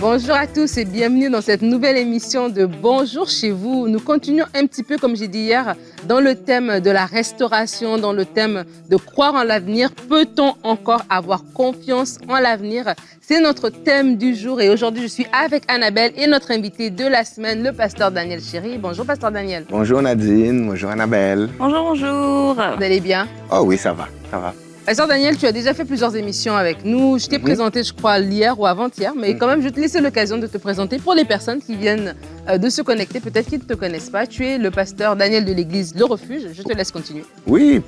Bonjour à tous et bienvenue dans cette nouvelle émission de Bonjour chez vous. Nous continuons un petit peu, comme j'ai dit hier, dans le thème de la restauration, dans le thème de croire en l'avenir. Peut-on encore avoir confiance en l'avenir? C'est notre thème du jour et aujourd'hui, je suis avec Annabelle et notre invité de la semaine, le pasteur Daniel Chéry. Bonjour, pasteur Daniel. Bonjour Nadine, bonjour Annabelle. Bonjour, bonjour. Vous allez bien? Oh oui, ça va, ça va. Pasteur Daniel, tu as déjà fait plusieurs émissions avec nous. Je t'ai présenté, je crois, hier ou avant-hier, mais quand même, je vais te laisser l'occasion de te présenter pour les personnes qui viennent de se connecter, peut-être qu'ils ne te connaissent pas. Tu es le pasteur Daniel de l'église Le Refuge. Je te laisse continuer. Oui,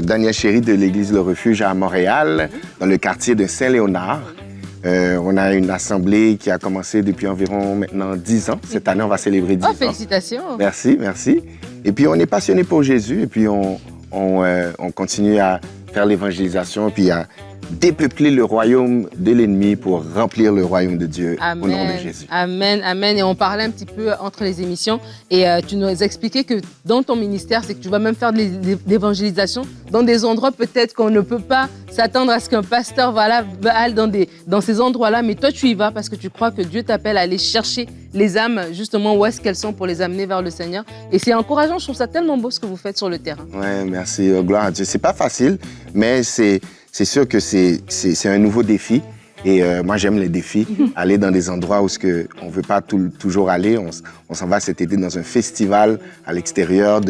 Daniel Chéry de l'église Le Refuge à Montréal, dans le quartier de Saint-Léonard. On a une assemblée qui a commencé depuis environ maintenant 10 ans. Cette année, on va célébrer 10 ans. Oh, félicitations! Merci, merci. Et puis, on est passionné pour Jésus et puis on continue à faire l'évangélisation et puis à dépeupler le royaume de l'ennemi pour remplir le royaume de Dieu. Amen. Au nom de Jésus. Amen, amen. Et on parlait un petit peu entre les émissions et tu nous as expliqué que dans ton ministère, c'est que tu vas même faire de l'évangélisation dans des endroits peut-être qu'on ne peut pas s'attendre à ce qu'un pasteur aille dans ces endroits-là. Mais toi, tu y vas parce que tu crois que Dieu t'appelle à aller chercher les âmes, justement, où est-ce qu'elles sont pour les amener vers le Seigneur. Et c'est encourageant, je trouve ça tellement beau ce que vous faites sur le terrain. Oui, merci. Gloire à Dieu. C'est pas facile, mais c'est sûr que c'est un nouveau défi. Et moi, j'aime les défis. Aller dans des endroits où on ne veut pas toujours aller. On s'en va cet été dans un festival à l'extérieur,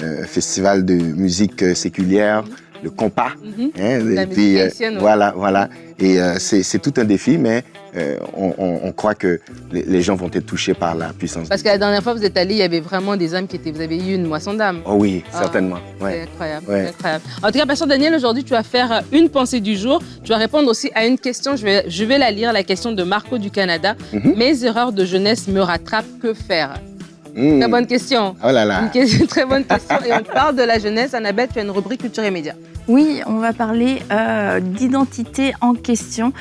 un festival de musique séculière, le compas. La musique haïtienne, ouais. Voilà. Et c'est tout un défi, mais on croit que les gens vont être touchés par la puissance. Parce que la dernière fois, vous êtes allés, il y avait vraiment des âmes vous avez eu une moisson d'âmes. Oh oui, certainement. C'est incroyable, c'est incroyable. En tout cas, pasteur Daniel, aujourd'hui, tu vas faire une pensée du jour. Tu vas répondre aussi à une question. Je vais la lire, la question de Marco du Canada. Mes erreurs de jeunesse me rattrapent, que faire? Très bonne question. Oh là là. Une très bonne question. Et on parle de la jeunesse. Annabelle, tu as une rubrique culture et médias. Oui, on va parler d'identité en question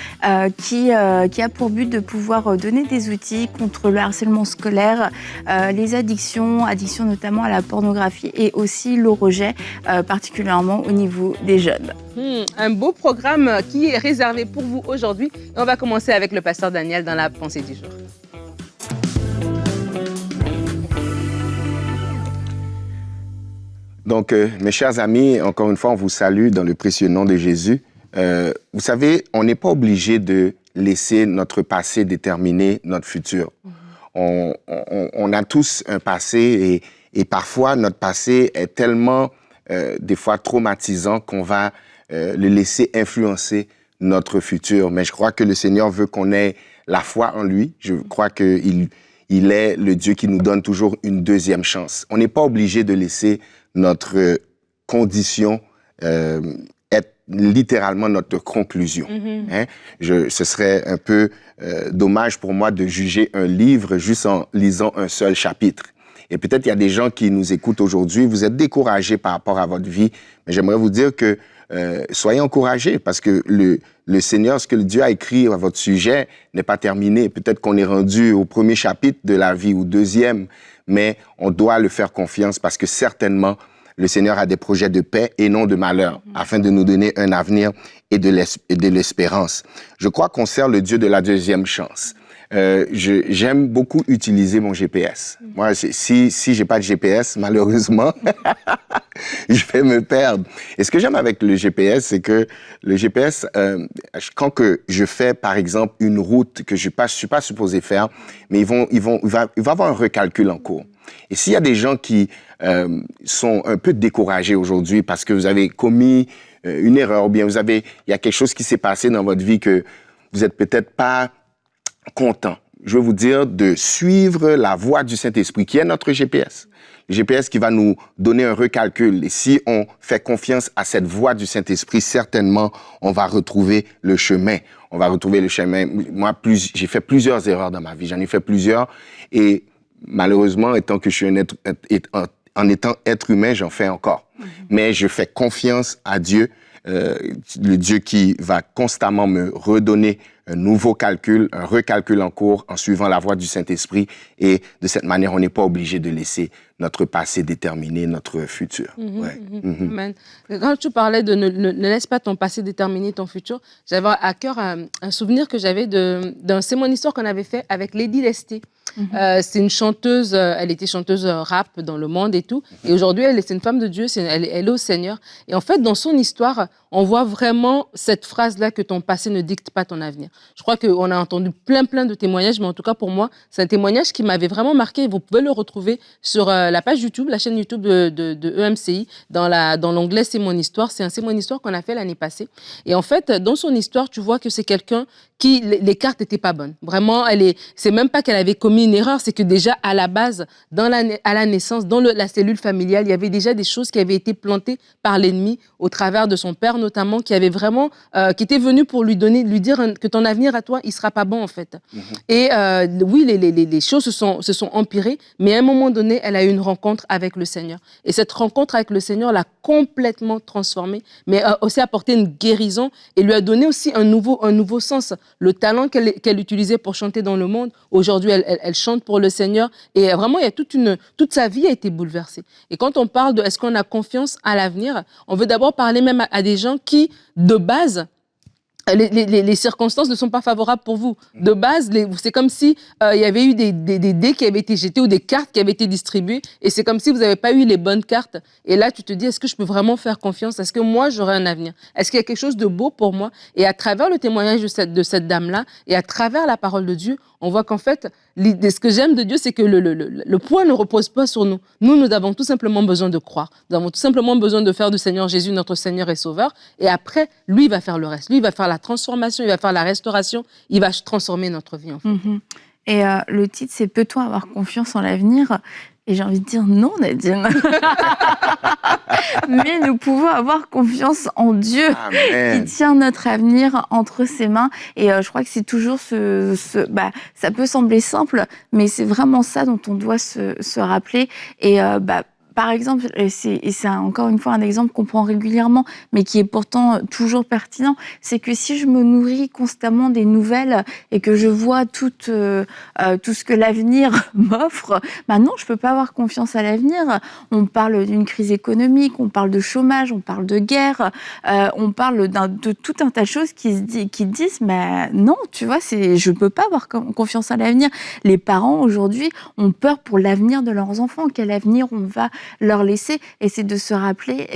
qui a pour but de pouvoir donner des outils contre le harcèlement scolaire, les addictions notamment à la pornographie et aussi le rejet, particulièrement au niveau des jeunes. Un beau programme qui est réservé pour vous aujourd'hui. On va commencer avec le pasteur Daniel dans la pensée du jour. Donc, mes chers amis, encore une fois, on vous salue dans le précieux nom de Jésus. Vous savez, on n'est pas obligé de laisser notre passé déterminer notre futur. On a tous un passé et parfois, notre passé est tellement, des fois, traumatisant qu'on va le laisser influencer notre futur. Mais je crois que le Seigneur veut qu'on ait la foi en lui. Je crois qu'il est le Dieu qui nous donne toujours une deuxième chance. On n'est pas obligé de laisser notre condition être littéralement notre conclusion. Ce serait un peu dommage pour moi de juger un livre juste en lisant un seul chapitre. Et peut-être il y a des gens qui nous écoutent aujourd'hui, vous êtes découragés par rapport à votre vie, mais j'aimerais vous dire que soyez encouragés parce que le Seigneur, ce que Dieu a écrit à votre sujet n'est pas terminé. Peut-être qu'on est rendu au premier chapitre de la vie ou deuxième, mais on doit le faire confiance parce que certainement, le Seigneur a des projets de paix et non de malheur, afin de nous donner un avenir et de l'espérance. Je crois qu'on sert le Dieu de la deuxième chance. J'aime beaucoup utiliser mon GPS. Moi, si j'ai pas de GPS, malheureusement, je vais me perdre. Et ce que j'aime avec le GPS, c'est que le GPS, quand que je fais, par exemple, une route que je suis pas supposé faire, mais il va avoir un recalcul en cours. Et s'il y a des gens qui sont un peu découragés aujourd'hui parce que vous avez commis une erreur ou bien il y a quelque chose qui s'est passé dans votre vie que vous êtes peut-être pas content, je veux vous dire de suivre la voie du Saint-Esprit qui est notre GPS. Le GPS qui va nous donner un recalcul. Et si on fait confiance à cette voie du Saint-Esprit, certainement, on va retrouver le chemin. On va retrouver le chemin. Moi, j'ai fait plusieurs erreurs dans ma vie. J'en ai fait plusieurs. Et malheureusement, étant que je suis en étant être humain, j'en fais encore. Mais je fais confiance à Dieu, le Dieu qui va constamment me redonner un nouveau calcul, un recalcul en cours en suivant la voie du Saint-Esprit. Et de cette manière, on n'est pas obligé de laisser notre passé déterminer notre futur. Ouais. Amen. Quand tu parlais de ne laisse pas ton passé déterminer ton futur, j'avais à cœur un souvenir que j'avais d'un C'est mon histoire qu'on avait fait avec Lady Lesté. C'est une chanteuse, elle était chanteuse rap dans le monde et tout. Et aujourd'hui, c'est une femme de Dieu, elle est au Seigneur. Et en fait, dans son histoire, on voit vraiment cette phrase-là que ton passé ne dicte pas ton avenir. Je crois qu'on a entendu plein de témoignages, mais en tout cas pour moi, c'est un témoignage qui m'avait vraiment marqué. Vous pouvez le retrouver sur la page YouTube, la chaîne YouTube de EMCI, dans l'onglet C'est mon histoire. C'est un C'est mon histoire qu'on a fait l'année passée. Et en fait, dans son histoire, tu vois que c'est quelqu'un qui, les cartes n'étaient pas bonnes. Vraiment, c'est même pas qu'elle avait commis une erreur, c'est que déjà à la base, à la naissance, dans la cellule familiale, il y avait déjà des choses qui avaient été plantées par l'ennemi au travers de son père notamment, qui avait vraiment, qui était venu pour lui dire que ton avenir à toi, il sera pas bon en fait. Et oui, les choses se sont empirées, mais à un moment donné, elle a eu une rencontre avec le Seigneur. Et cette rencontre avec le Seigneur l'a complètement transformée, mais a aussi apporté une guérison et lui a donné aussi un nouveau sens. Le talent qu'elle utilisait pour chanter dans le monde, aujourd'hui, elle chante pour le Seigneur. Et vraiment, il y a toute sa vie a été bouleversée. Et quand on parle de est-ce qu'on a confiance à l'avenir, on veut d'abord parler même à des gens qui, de base, les circonstances ne sont pas favorables pour vous. De base, c'est comme si il y avait eu des dés qui avaient été jetés ou des cartes qui avaient été distribuées et c'est comme si vous n'avez pas eu les bonnes cartes. Et là, tu te dis, est-ce que je peux vraiment faire confiance? Est-ce que moi, j'aurai un avenir? Est-ce qu'il y a quelque chose de beau pour moi? Et à travers le témoignage de cette dame-là et à travers la parole de Dieu, on voit qu'en fait, ce que j'aime de Dieu, c'est que le poids ne repose pas sur nous. Nous avons tout simplement besoin de croire. Nous avons tout simplement besoin de faire du Seigneur Jésus notre Seigneur et Sauveur. Et après, lui, il va faire le reste. Lui, il va faire la transformation, il va faire la restauration. Il va transformer notre vie, en fait. Et le titre, c'est « Peut-on avoir confiance en l'avenir ?» Et j'ai envie de dire non, Nadine. Mais nous pouvons avoir confiance en Dieu. Amen. Qui tient notre avenir entre ses mains. Et je crois que c'est toujours ça peut sembler simple, mais c'est vraiment ça dont on doit se rappeler. Et par exemple, et c'est encore une fois un exemple qu'on prend régulièrement, mais qui est pourtant toujours pertinent, c'est que si je me nourris constamment des nouvelles et que je vois tout ce que l'avenir m'offre, non, je peux pas avoir confiance à l'avenir. On parle d'une crise économique, on parle de chômage, on parle de guerre, on parle de tout un tas de choses qui disent, mais non, tu vois, je peux pas avoir confiance à l'avenir. Les parents aujourd'hui ont peur pour l'avenir de leurs enfants. Quel avenir on va leur laisser? Et c'est de se rappeler,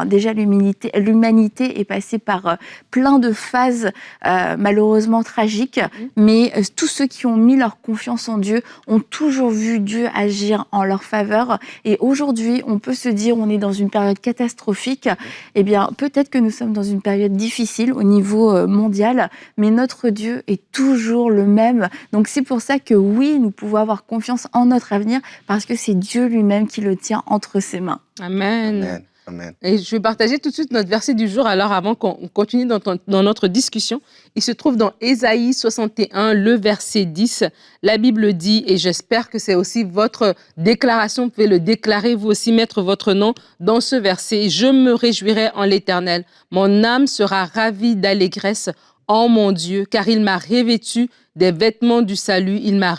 déjà l'humanité est passée par plein de phases malheureusement tragiques, mais tous ceux qui ont mis leur confiance en Dieu ont toujours vu Dieu agir en leur faveur. Et aujourd'hui, on peut se dire, on est dans une période catastrophique. Eh bien, peut-être que nous sommes dans une période difficile au niveau mondial, mais notre Dieu est toujours le même. Donc c'est pour ça que oui, nous pouvons avoir confiance en notre avenir, parce que c'est Dieu lui-même qui le tient entre ses mains. Amen. Amen. Amen. Et je vais partager tout de suite notre verset du jour, alors avant qu'on continue dans notre discussion. Il se trouve dans Ésaïe 61, le verset 10. La Bible dit, et j'espère que c'est aussi votre déclaration, vous pouvez le déclarer, vous aussi mettre votre nom dans ce verset. « Je me réjouirai en l'Éternel, mon âme sera ravie d'allégresse en mon Dieu, car il m'a revêtu des vêtements du salut, il m'a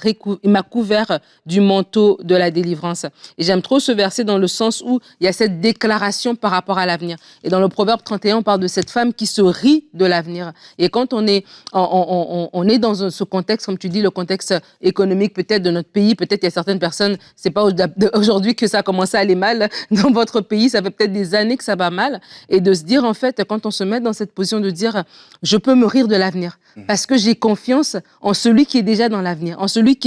couvert du manteau de la délivrance. » Et j'aime trop ce verset dans le sens où il y a cette déclaration par rapport à l'avenir. Et dans le Proverbe 31, on parle de cette femme qui se rit de l'avenir. Et quand on est dans ce contexte, comme tu dis, le contexte économique peut-être de notre pays, peut-être il y a certaines personnes, c'est pas aujourd'hui que ça a commencé à aller mal dans votre pays, ça fait peut-être des années que ça va mal. Et de se dire, en fait, quand on se met dans cette position de dire, je peux me rire de l'avenir, parce que j'ai confiance en celui qui est déjà dans l'avenir, en celui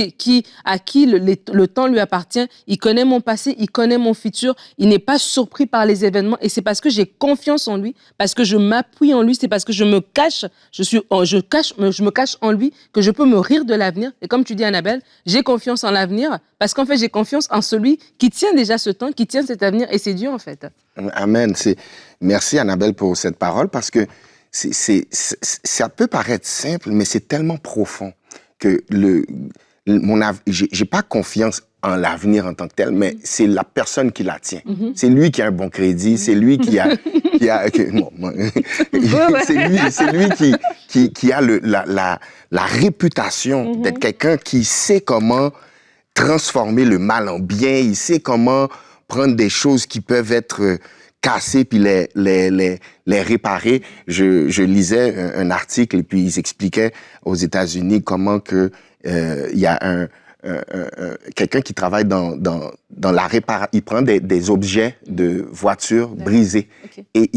à qui le temps lui appartient. Il connaît mon passé, il connaît mon futur, il n'est pas surpris par les événements. Et c'est parce que j'ai confiance en lui, parce que je m'appuie en lui, c'est parce que je me cache en lui que je peux me rire de l'avenir. Et comme tu dis, Annabelle, j'ai confiance en l'avenir, parce qu'en fait, j'ai confiance en celui qui tient déjà ce temps, qui tient cet avenir, et c'est Dieu, en fait. Amen. Merci, Annabelle, pour cette parole, parce que ça peut paraître simple, mais c'est tellement profond que j'ai pas confiance en l'avenir en tant que tel, mais c'est la personne qui la tient. C'est lui qui a un bon crédit, c'est lui qui a c'est lui qui a la réputation d'être quelqu'un qui sait comment transformer le mal en bien. Il sait comment prendre des choses qui peuvent être cassées puis les réparer. Je lisais un article et puis ils expliquaient aux États-Unis comment que il y a quelqu'un qui travaille dans la réparation. Il prend des objets de voitures brisés et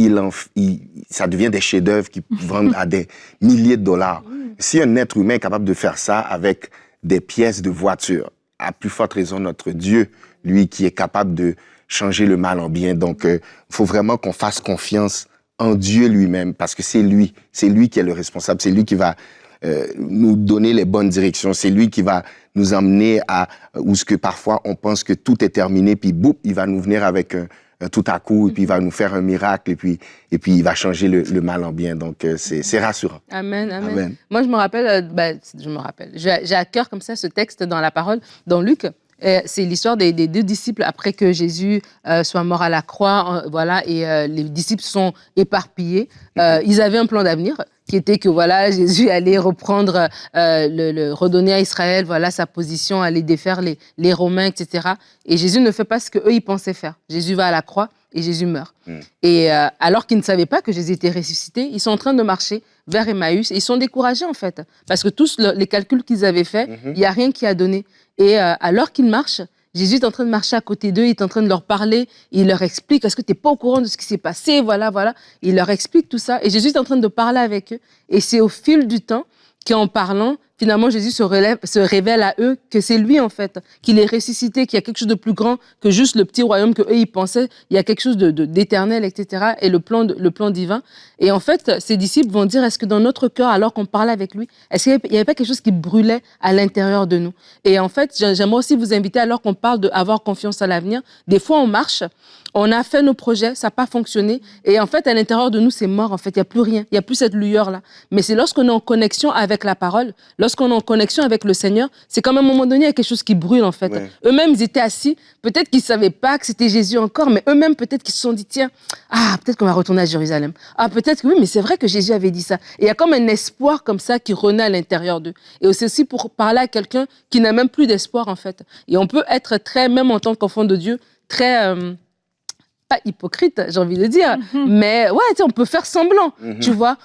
ça devient des chefs-d'œuvre qui vendent à des milliers de dollars. Si un être humain est capable de faire ça avec des pièces de voiture, à plus forte raison notre Dieu, lui qui est capable de changer le mal en bien. Donc, faut vraiment qu'on fasse confiance en Dieu lui-même parce que c'est lui qui est le responsable, c'est lui qui va nous donner les bonnes directions, c'est lui qui va nous emmener à où ce que parfois on pense que tout est terminé, puis boum, il va nous venir avec un tout à coup, et puis il va nous faire un miracle, et puis il va changer le mal en bien. Donc, c'est rassurant. Amen, amen, amen. Moi, je me rappelle, j'ai à cœur comme ça ce texte dans la parole, dans Luc. C'est l'histoire des deux disciples après que Jésus soit mort à la croix, voilà, et les disciples sont éparpillés. Ils avaient un plan d'avenir qui était que voilà, Jésus allait reprendre, redonner à Israël, voilà, sa position, aller défaire les Romains, etc. Et Jésus ne fait pas ce qu'eux, ils pensaient faire. Jésus va à la croix et Jésus meurt. Et alors qu'ils ne savaient pas que Jésus était ressuscité, ils sont en train de marcher vers Emmaüs et ils sont découragés en fait, parce que tous les calculs qu'ils avaient faits, il n'y a rien qui a donné. Et alors qu'ils marchent, Jésus est en train de marcher à côté d'eux, il est en train de leur parler, il leur explique, est-ce que tu n'es pas au courant de ce qui s'est passé, voilà. Il leur explique tout ça et Jésus est en train de parler avec eux. Et c'est au fil du temps qu'en parlant, finalement, Jésus se révèle à eux que c'est lui, en fait, qu'il est ressuscité, qu'il y a quelque chose de plus grand que juste le petit royaume qu'eux, ils pensaient. Il y a quelque chose d'éternel, etc. Et le plan divin. Et en fait, ses disciples vont dire, est-ce que dans notre cœur, alors qu'on parlait avec lui, est-ce qu'il n'y avait pas quelque chose qui brûlait à l'intérieur de nous? Et en fait, j'aimerais aussi vous inviter, alors qu'on parle d'avoir confiance à l'avenir, des fois, on marche, on a fait nos projets, ça n'a pas fonctionné. Et en fait, à l'intérieur de nous, c'est mort. En fait, il n'y a plus rien. Il n'y a plus cette lueur-là. Mais c'est lorsqu'on est en connexion avec la parole, lorsqu'on est en connexion avec le Seigneur, c'est comme à un moment donné, il y a quelque chose qui brûle, en fait. Ouais. Eux-mêmes, ils étaient assis. Peut-être qu'ils ne savaient pas que c'était Jésus encore, mais eux-mêmes, peut-être qu'ils se sont dit, tiens, peut-être qu'on va retourner à Jérusalem. Peut-être que oui, mais c'est vrai que Jésus avait dit ça. Et il y a comme un espoir comme ça qui renaît à l'intérieur d'eux. Et c'est aussi pour parler à quelqu'un qui n'a même plus d'espoir, en fait. Et on peut être même en tant qu'enfant de Dieu, très... pas hypocrite, j'ai envie de dire, mais ouais, on peut faire semblant, tu vois.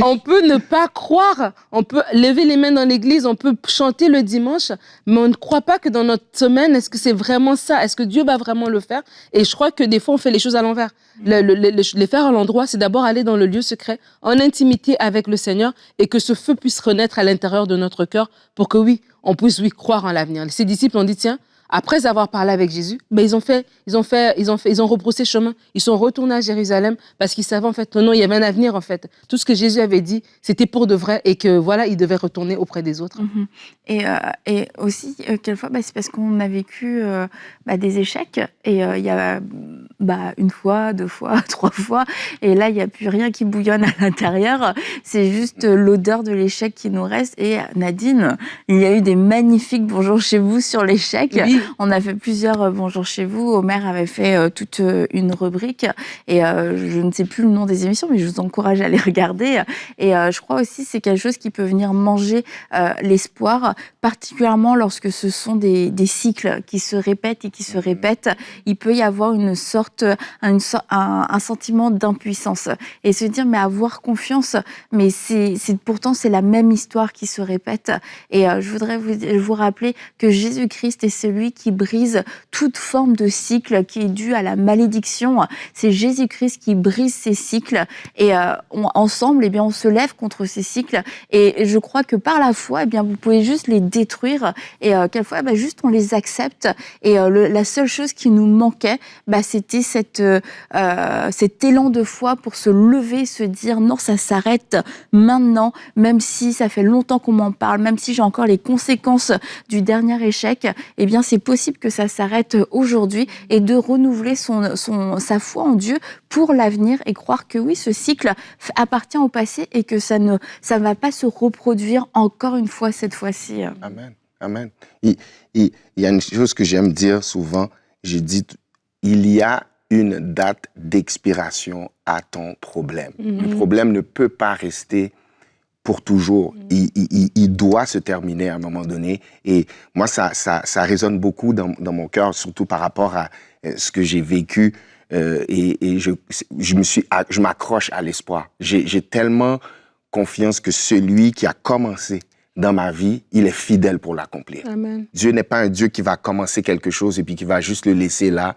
On peut ne pas croire, on peut lever les mains dans l'église, on peut chanter le dimanche, mais on ne croit pas que dans notre semaine, est-ce que c'est vraiment ça? Est-ce que Dieu va vraiment le faire? Et je crois que des fois, on fait les choses à l'envers. Les faire à l'endroit, c'est d'abord aller dans le lieu secret, en intimité avec le Seigneur, et que ce feu puisse renaître à l'intérieur de notre cœur pour que oui, on puisse croire en l'avenir. Ces disciples ont dit, tiens, après avoir parlé avec Jésus, ils ont rebroussé chemin. Ils sont retournés à Jérusalem parce qu'ils savaient en fait, non, il y avait un avenir en fait. Tout ce que Jésus avait dit, c'était pour de vrai et que voilà, ils devaient retourner auprès des autres. Et aussi, quelquefois, c'est parce qu'on a vécu des échecs et il y a une fois, 2 fois, 3 fois, et là, il n'y a plus rien qui bouillonne à l'intérieur. C'est juste l'odeur de l'échec qui nous reste. Et Nadine, il y a eu des magnifiques bonjours chez vous sur l'échec. Oui. On a fait plusieurs bonjours chez vous. Omer avait fait toute une rubrique et je ne sais plus le nom des émissions, mais je vous encourage à les regarder. Et je crois aussi que c'est quelque chose qui peut venir manger l'espoir, particulièrement lorsque ce sont des cycles qui se répètent et qui se répètent. Il peut y avoir un sentiment d'impuissance et se dire mais avoir confiance, mais pourtant c'est la même histoire qui se répète. Et je voudrais vous rappeler que Jésus-Christ est celui qui brise toute forme de cycle qui est dû à la malédiction. C'est Jésus-Christ qui brise ces cycles et ensemble, on se lève contre ces cycles. Et je crois que par la foi, vous pouvez juste les détruire et quelquefois, juste on les accepte. Et la seule chose qui nous manquait, c'était cet élan de foi pour se lever, se dire non, ça s'arrête maintenant, même si ça fait longtemps qu'on m'en parle, même si j'ai encore les conséquences du dernier échec, c'est possible que ça s'arrête aujourd'hui et de renouveler sa foi en Dieu pour l'avenir et croire que oui, ce cycle appartient au passé et que ça ne va pas se reproduire encore une fois cette fois-ci. Amen. Amen. Il y a une chose que j'aime dire souvent, je dis, il y a une date d'expiration à ton problème. Le problème ne peut pas rester pour toujours. Il doit se terminer à un moment donné. Et moi, ça résonne beaucoup dans mon cœur, surtout par rapport à ce que j'ai vécu. Et je m'accroche à l'espoir. J'ai tellement confiance que celui qui a commencé dans ma vie, il est fidèle pour l'accomplir. Amen. Dieu n'est pas un Dieu qui va commencer quelque chose et puis qui va juste le laisser là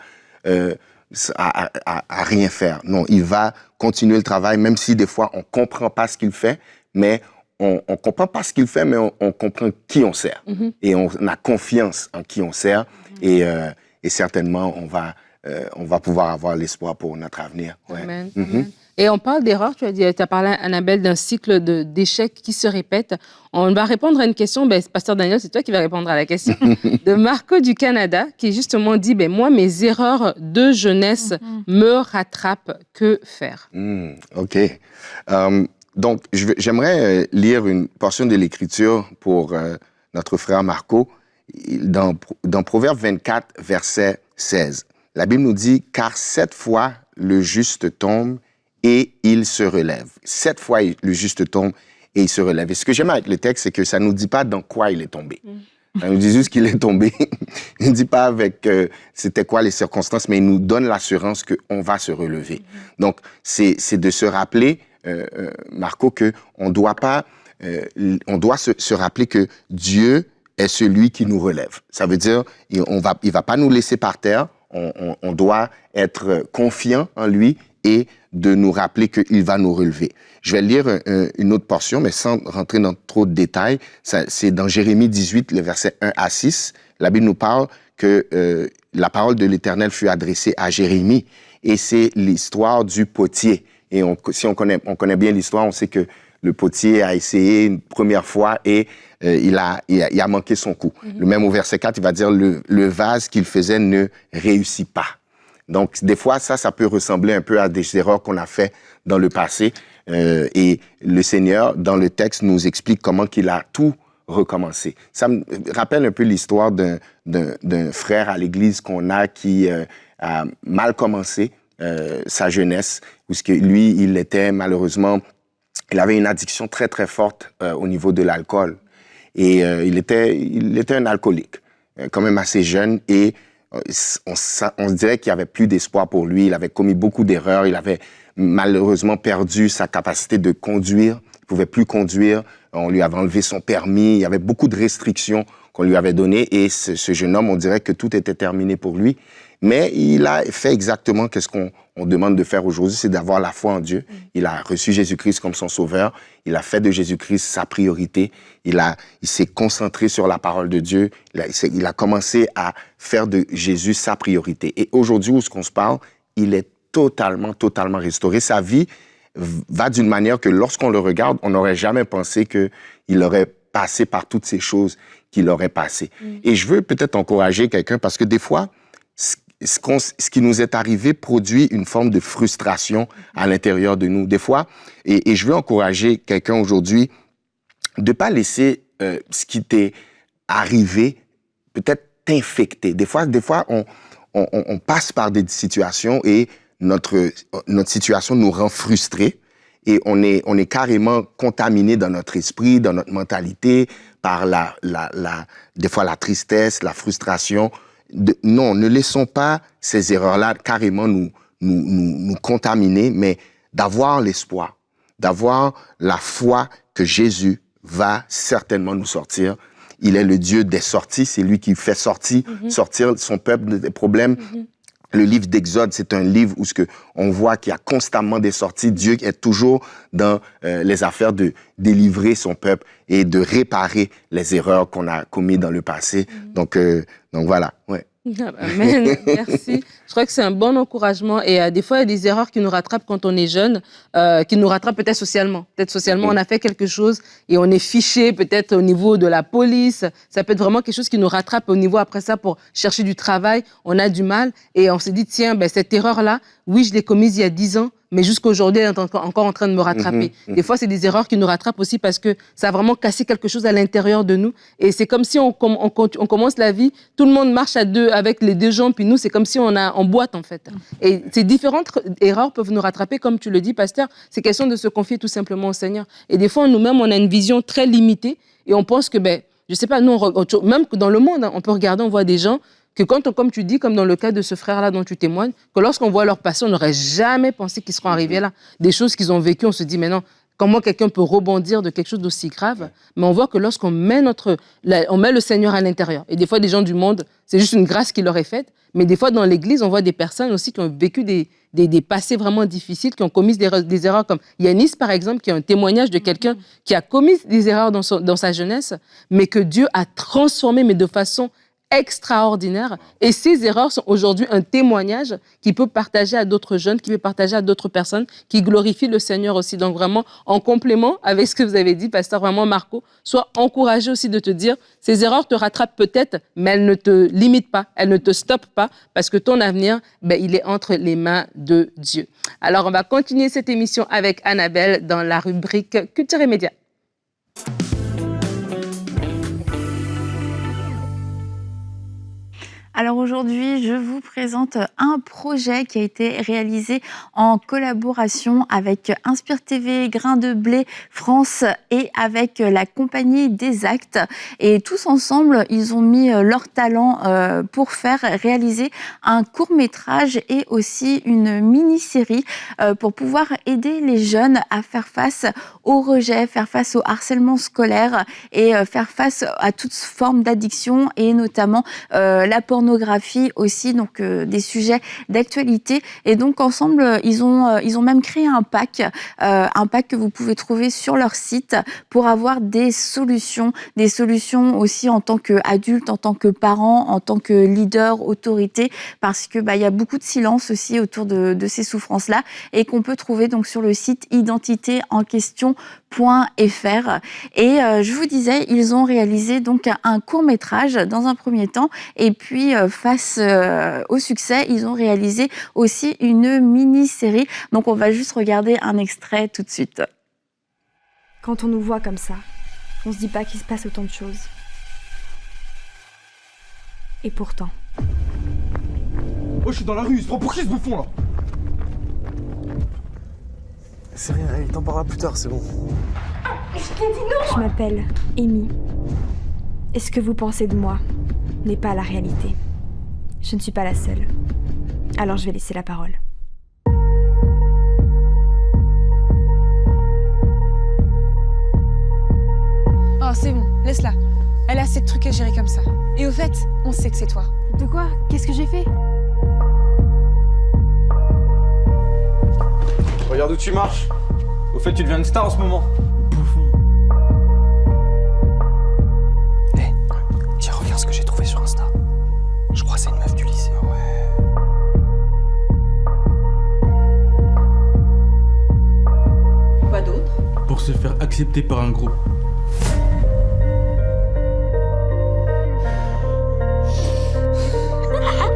à rien faire. Non, il va continuer le travail, même si des fois on comprend pas ce qu'il fait, mais on comprend pas ce qu'il fait, mais on comprend qui on sert. Et on a confiance en qui on sert. Et certainement, on va pouvoir avoir l'espoir pour notre avenir. Ouais. Amen. Amen. Et on parle d'erreurs, tu as parlé, Annabelle, d'un cycle d'échecs qui se répète. On va répondre à une question, Pasteur Daniel, c'est toi qui vas répondre à la question, de Marco du Canada, qui justement dit, moi, mes erreurs de jeunesse me rattrapent, que faire? OK. Donc, j'aimerais lire une portion de l'Écriture pour notre frère Marco, dans Proverbe 24, verset 16. La Bible nous dit, « Car 7 fois le juste tombe et il se relève. » 7 fois le juste tombe et il se relève. Et ce que j'aime avec le texte, c'est que ça ne nous dit pas dans quoi il est tombé. Ça nous dit juste qu'il est tombé. Il ne dit pas avec c'était quoi les circonstances, mais il nous donne l'assurance qu'on va se relever. Donc, c'est de se rappeler, Marco, qu'on doit pas, on doit se rappeler que Dieu est celui qui nous relève. Ça veut dire, il va pas nous laisser par terre. On doit être confiant en lui et de nous rappeler qu'il va nous relever. Je vais lire une autre portion, mais sans rentrer dans trop de détails. C'est dans Jérémie 18, le verset 1 à 6. La Bible nous parle que la parole de l'Éternel fut adressée à Jérémie. Et c'est l'histoire du potier. Et si on connaît bien l'histoire, on sait que le potier a essayé une première fois et il a manqué son coup. Le même au verset 4, il va dire le vase qu'il faisait ne réussit pas. Donc, des fois, ça peut ressembler un peu à des erreurs qu'on a fait dans le passé. Et le Seigneur, dans le texte, nous explique comment qu'il a tout recommencé. Ça me rappelle un peu l'histoire d'un frère à l'église qu'on a qui a mal commencé sa jeunesse, puisque lui, il était malheureusement, il avait une addiction très, très forte au niveau de l'alcool. Et il était un alcoolique, quand même assez jeune, et on se dirait qu'il n'y avait plus d'espoir pour lui. Il avait commis beaucoup d'erreurs. Il avait malheureusement perdu sa capacité de conduire. Il ne pouvait plus conduire. On lui avait enlevé son permis. Il y avait beaucoup de restrictions qu'on lui avait données. Et ce jeune homme, on dirait que tout était terminé pour lui. Mais il a fait exactement ce qu'on demande de faire aujourd'hui, c'est d'avoir la foi en Dieu. Il a reçu Jésus-Christ comme son sauveur. Il a fait de Jésus-Christ sa priorité. Il s'est concentré sur la parole de Dieu. Il a commencé à faire de Jésus sa priorité. Et aujourd'hui, où on se parle, il est totalement restauré. Sa vie va d'une manière que lorsqu'on le regarde, on n'aurait jamais pensé qu'il aurait passé par toutes ces choses qu'il aurait passées. Et je veux peut-être encourager quelqu'un parce que des fois, ce qui nous est arrivé produit une forme de frustration à l'intérieur de nous. Des fois, et je veux encourager quelqu'un aujourd'hui de ne pas laisser ce qui t'est arrivé peut-être t'infecter. Des fois, on passe par des situations et notre situation nous rend frustrés et on est carrément contaminé dans notre esprit, dans notre mentalité, par des fois la tristesse, la frustration. Non, ne laissons pas ces erreurs-là carrément nous contaminer, mais d'avoir l'espoir, d'avoir la foi que Jésus va certainement nous sortir. Il est le Dieu des sorties, c'est lui qui fait sortir son peuple des problèmes. Le livre d'Exode, c'est un livre où on voit qu'il y a constamment des sorties. Dieu est toujours dans les affaires de délivrer son peuple et de réparer les erreurs qu'on a commises dans le passé. Donc voilà, ouais. Amen, merci. Je crois que c'est un bon encouragement et des fois, il y a des erreurs qui nous rattrapent quand on est jeune, qui nous rattrapent peut-être socialement. Peut-être socialement, on a fait quelque chose et on est fiché peut-être au niveau de la police. Ça peut être vraiment quelque chose qui nous rattrape au niveau après ça pour chercher du travail. On a du mal et on s'est dit, tiens, cette erreur-là, oui, je l'ai commise il y a 10 ans, mais jusqu'aujourd'hui, elle est encore en train de me rattraper. Des fois, c'est des erreurs qui nous rattrapent aussi parce que ça a vraiment cassé quelque chose à l'intérieur de nous. Et c'est comme si on commence la vie, tout le monde marche à deux, avec les deux jambes, puis nous, c'est comme si on boite, en fait. Et ces différentes erreurs peuvent nous rattraper, comme tu le dis, pasteur. C'est question de se confier tout simplement au Seigneur. Et des fois, nous-mêmes, on a une vision très limitée et on pense que, je sais pas, nous, même dans le monde, on peut regarder, on voit des gens que comme tu dis, comme dans le cas de ce frère-là dont tu témoignes, que lorsqu'on voit leur passé, on n'aurait jamais pensé qu'ils seront arrivés là. Des choses qu'ils ont vécues, on se dit, mais non, comment quelqu'un peut rebondir de quelque chose d'aussi grave? Mais on voit que lorsqu'on met on met le Seigneur à l'intérieur, et des fois, des gens du monde, c'est juste une grâce qui leur est faite, mais des fois, dans l'Église, on voit des personnes aussi qui ont vécu des passés vraiment difficiles, qui ont commis des erreurs, comme Yanis, par exemple, qui a un témoignage de quelqu'un qui a commis des erreurs dans sa jeunesse, mais que Dieu a transformé, mais de façon extraordinaire. Et ces erreurs sont aujourd'hui un témoignage qu'il peut partager à d'autres jeunes, qu'il peut partager à d'autres personnes, qui glorifient le Seigneur aussi. Donc vraiment, en complément avec ce que vous avez dit, pasteur, vraiment Marco, sois encouragé aussi de te dire, ces erreurs te rattrapent peut-être, mais elles ne te limitent pas, elles ne te stoppent pas, parce que ton avenir, il est entre les mains de Dieu. Alors, on va continuer cette émission avec Annabelle dans la rubrique Culture et Médias. Alors aujourd'hui, je vous présente un projet qui a été réalisé en collaboration avec Inspire TV, Grain de Blé France et avec la compagnie des Actes. Et tous ensemble, ils ont mis leur talent pour faire réaliser un court-métrage et aussi une mini-série pour pouvoir aider les jeunes à faire face au rejet, faire face au harcèlement scolaire et faire face à toutes formes d'addiction et notamment la pornographie aussi, donc des sujets d'actualité. Et donc ensemble, ils ont même créé un pack que vous pouvez trouver sur leur site pour avoir des solutions aussi en tant qu'adulte, en tant que parent, en tant que leader, autorité, parce que il y a beaucoup de silence aussi autour de ces souffrances-là et qu'on peut trouver donc sur le site identitéenquestion.fr. Et je vous disais, ils ont réalisé donc un court-métrage dans un premier temps et puis face au succès, ils ont réalisé aussi une mini-série. Donc on va juste regarder un extrait tout de suite. Quand on nous voit comme ça, on se dit pas qu'il se passe autant de choses. Et pourtant... Oh, je suis dans la rue, il se prend pour qui ce bouffon là? C'est rien, il t'en parlera plus tard, c'est bon. Je m'appelle Amy. Et ce que vous pensez de moi n'est pas la réalité. Je ne suis pas la seule. Alors je vais laisser la parole. Oh, c'est bon, laisse-la. Elle a assez de trucs à gérer comme ça. Et au fait, on sait que c'est toi. De quoi? Qu'est-ce que j'ai fait? Regarde où tu marches. Au fait, tu deviens une star en ce moment. Bouffon. Tiens, regarde ce que j'ai trouvé sur Insta. Je crois que c'est une meuf du lycée. Ouais. Quoi d'autre? Pour se faire accepter par un groupe.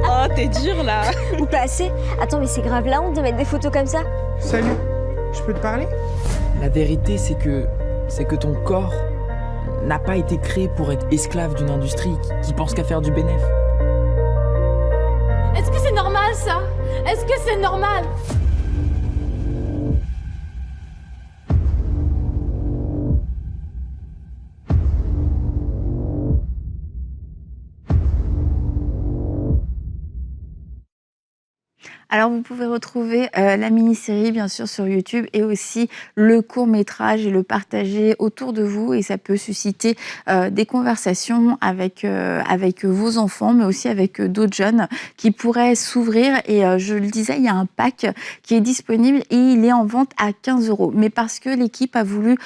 Oh, t'es dur là. Ou pas assez. Attends, mais c'est grave la honte de mettre des photos comme ça. Salut, je peux te parler? La vérité, c'est que ton corps n'a pas été créé pour être esclave d'une industrie qui pense qu'à faire du bénéf. Est-ce que c'est normal ça? Est-ce que c'est normal? Alors, vous pouvez retrouver la mini-série, bien sûr, sur YouTube et aussi le court-métrage et le partager autour de vous. Et ça peut susciter des conversations avec vos enfants, mais aussi avec d'autres jeunes qui pourraient s'ouvrir. Et je le disais, il y a un pack qui est disponible et il est en vente à 15 €. Mais parce que l'équipe a voulu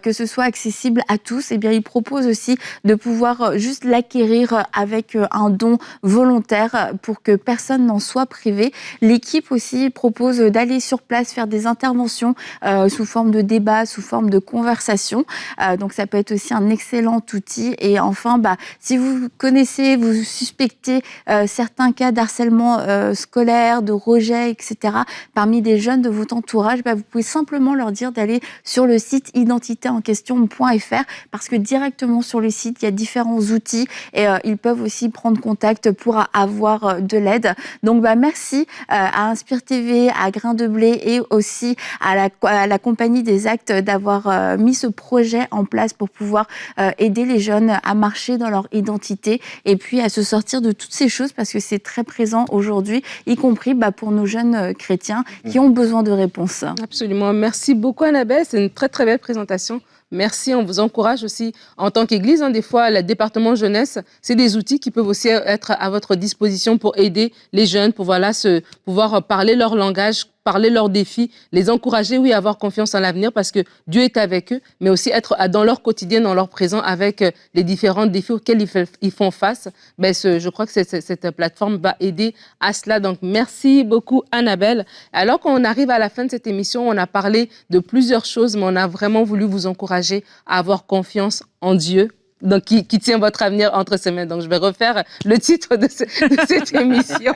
que ce soit accessible à tous, eh bien, il propose aussi de pouvoir juste l'acquérir avec un don volontaire pour que personne n'en soit privé. L'équipe aussi propose d'aller sur place, faire des interventions sous forme de débat, sous forme de conversation. Donc ça peut être aussi un excellent outil. Et enfin, si vous connaissez, vous suspectez certains cas d'harcèlement scolaire, de rejet, etc. parmi des jeunes de votre entourage, vous pouvez simplement leur dire d'aller sur le site identitéenquestion.fr parce que directement sur le site, il y a différents outils et ils peuvent aussi prendre contact pour avoir de l'aide. Donc merci à Inspire TV, à Grain de Blé et aussi à la Compagnie des Actes d'avoir mis ce projet en place pour pouvoir aider les jeunes à marcher dans leur identité et puis à se sortir de toutes ces choses parce que c'est très présent aujourd'hui, y compris pour nos jeunes chrétiens qui ont besoin de réponses. Absolument. Merci beaucoup Annabelle, c'est une très très belle présentation. Merci, on vous encourage aussi en tant qu'Église. Des fois, le département jeunesse, c'est des outils qui peuvent aussi être à votre disposition pour aider les jeunes, pour pouvoir parler leur langage, parler leurs défis, les encourager, oui, à avoir confiance en l'avenir parce que Dieu est avec eux, mais aussi être dans leur quotidien, dans leur présent, avec les différents défis auxquels ils font face. Je crois que cette plateforme va aider à cela. Donc, merci beaucoup, Annabelle. Alors qu'on arrive à la fin de cette émission, on a parlé de plusieurs choses, mais on a vraiment voulu vous encourager à avoir confiance en Dieu, donc qui tient votre avenir entre ses mains. Donc, je vais refaire le titre de cette émission.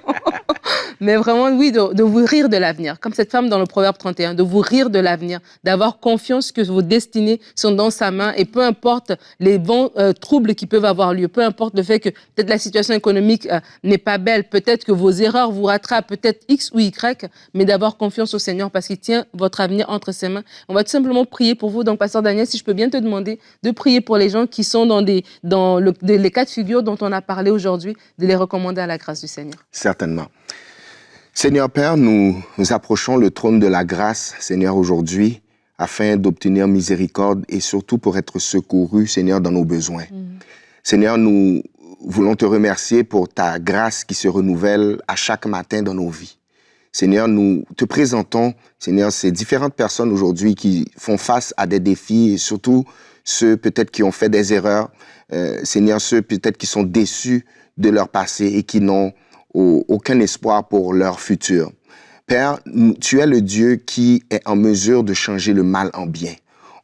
Mais vraiment, oui, de vous rire de l'avenir. Comme cette femme dans le Proverbe 31, de vous rire de l'avenir, d'avoir confiance que vos destinées sont dans sa main et peu importe les bons troubles qui peuvent avoir lieu, peu importe le fait que peut-être la situation économique n'est pas belle, peut-être que vos erreurs vous rattrapent, peut-être X ou Y, mais d'avoir confiance au Seigneur parce qu'il tient votre avenir entre ses mains. On va tout simplement prier pour vous. Donc, Pasteur Daniel, si je peux bien te demander de prier pour les gens qui sont dans les cas de figure dont on a parlé aujourd'hui, de les recommander à la grâce du Seigneur. Certainement. Seigneur Père, nous approchons le trône de la grâce, Seigneur, aujourd'hui, afin d'obtenir miséricorde et surtout pour être secourus, Seigneur, dans nos besoins. Seigneur, nous voulons te remercier pour ta grâce qui se renouvelle à chaque matin dans nos vies. Seigneur, nous te présentons, Seigneur, ces différentes personnes aujourd'hui qui font face à des défis et surtout ceux peut-être qui ont fait des erreurs, Seigneur, ceux peut-être qui sont déçus de leur passé et qui n'ont aucun espoir pour leur futur. Père, tu es le Dieu qui est en mesure de changer le mal en bien.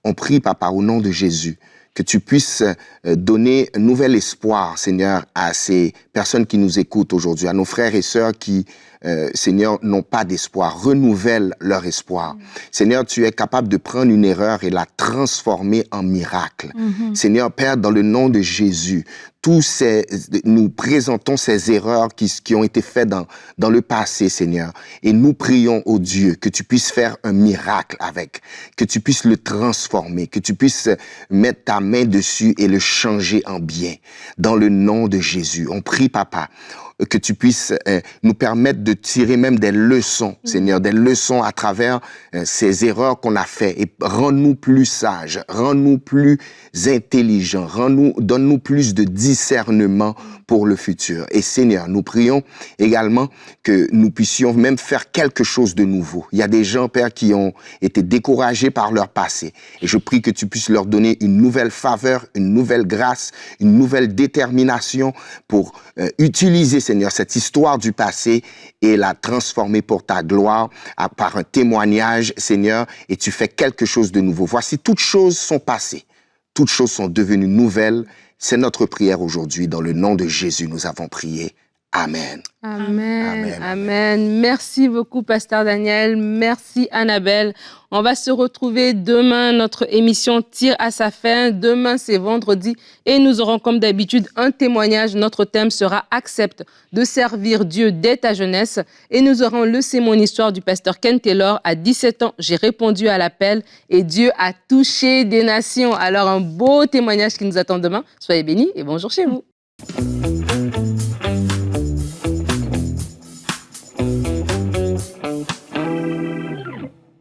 On prie, Papa, au nom de Jésus, que tu puisses donner un nouvel espoir, Seigneur, à ces personnes qui nous écoutent aujourd'hui, à nos frères et sœurs qui, Seigneur, n'ont pas d'espoir. Renouvelle leur espoir. Seigneur, tu es capable de prendre une erreur et la transformer en miracle. Seigneur, Père, dans le nom de Jésus, nous présentons ces erreurs qui ont été faites dans le passé, Seigneur. Et nous prions au Dieu que tu puisses faire un miracle avec, que tu puisses le transformer, que tu puisses mettre ta main dessus et le changer en bien. Dans le nom de Jésus, on prie, Papa, que tu puisses nous permettre de tirer même des leçons, Seigneur, des leçons à travers ces erreurs qu'on a faites. Et rends-nous plus sages, rends-nous plus intelligents, donne-nous plus de discernement pour le futur. Et Seigneur, nous prions également que nous puissions même faire quelque chose de nouveau. Il y a des gens, Père, qui ont été découragés par leur passé. Et je prie que tu puisses leur donner une nouvelle faveur, une nouvelle grâce, une nouvelle détermination pour utiliser, Seigneur, cette histoire du passé et la transformer pour ta gloire par un témoignage, Seigneur, et tu fais quelque chose de nouveau. Voici, toutes choses sont passées. Toutes choses sont devenues nouvelles. C'est notre prière aujourd'hui. Dans le nom de Jésus, nous avons prié. Amen. Amen. Amen. Merci beaucoup, Pasteur Daniel. Merci, Annabelle. On va se retrouver demain. Notre émission tire à sa fin. Demain, c'est vendredi. Et nous aurons, comme d'habitude, un témoignage. Notre thème sera « Accepte de servir Dieu dès ta jeunesse ». Et nous aurons le C'est mon histoire du pasteur Ken Taylor. À 17 ans, j'ai répondu à l'appel et Dieu a touché des nations. Alors, un beau témoignage qui nous attend demain. Soyez bénis et bonjour chez vous.